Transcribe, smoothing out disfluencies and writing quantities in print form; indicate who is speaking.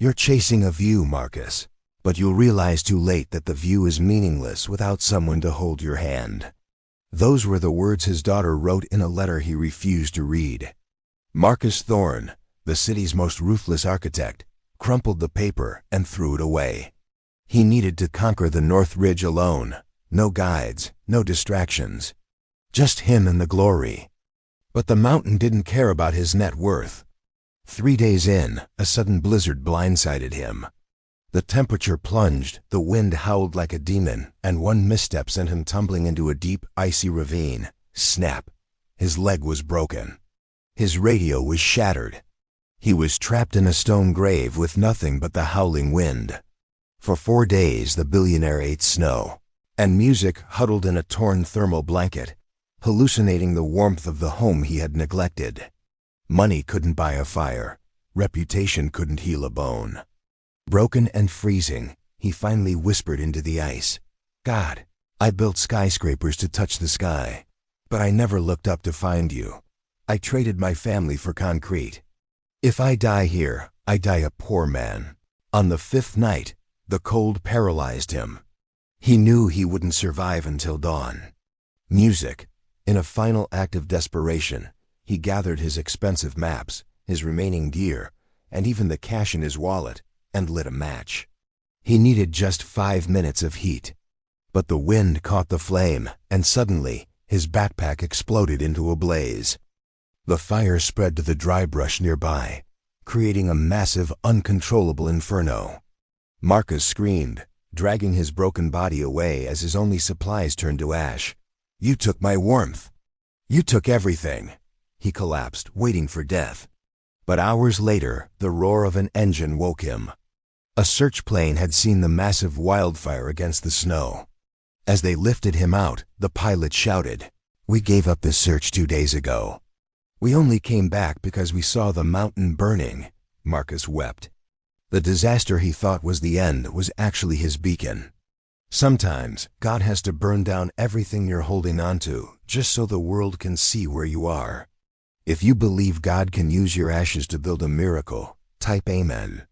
Speaker 1: You're chasing a view, Marcus, but you'll realize too late that the view is meaningless without someone to hold your hand. Those were the words his daughter wrote in a letter he refused to read. Marcus Thorne, the city's most ruthless architect, crumpled the paper and threw it away. He needed to conquer the North Ridge alone. No guides, no distractions. Just him and the glory. But the mountain didn't care about his net worth. 3 days in, a sudden blizzard blindsided him. The temperature plunged, the wind howled like a demon, and one misstep sent him tumbling into a deep, icy ravine. Snap! His leg was broken. His radio was shattered. He was trapped in a stone grave with nothing but the howling wind. For 4 days the billionaire ate snow and music, huddled in a torn thermal blanket, hallucinating the warmth of the home he had neglected. Money couldn't buy a fire. Reputation couldn't heal a bone. Broken and freezing, he finally whispered into the ice, "God, I built skyscrapers to touch the sky, but I never looked up to find you. I traded my family for concrete. If I die here, I die a poor man." On the 5th night, the cold paralyzed him. He knew he wouldn't survive until dawn. Music. In a final act of desperation, he gathered his expensive maps, his remaining gear, and even the cash in his wallet, and lit a match. He needed just 5 minutes of heat. But the wind caught the flame, and suddenly, his backpack exploded into a blaze. The fire spread to the dry brush nearby, creating a massive, uncontrollable inferno. Marcus screamed, dragging his broken body away as his only supplies turned to ash. "You took my warmth. You took everything." He collapsed, waiting for death. But hours later, the roar of an engine woke him. A search plane had seen the massive wildfire against the snow. As they lifted him out, the pilot shouted, "We gave up the search 2 days ago. We only came back because we saw the mountain burning." Marcus wept. The disaster he thought was the end was actually his beacon. Sometimes, God has to burn down everything you're holding onto, just so the world can see where you are. If you believe God can use your ashes to build a miracle, type Amen.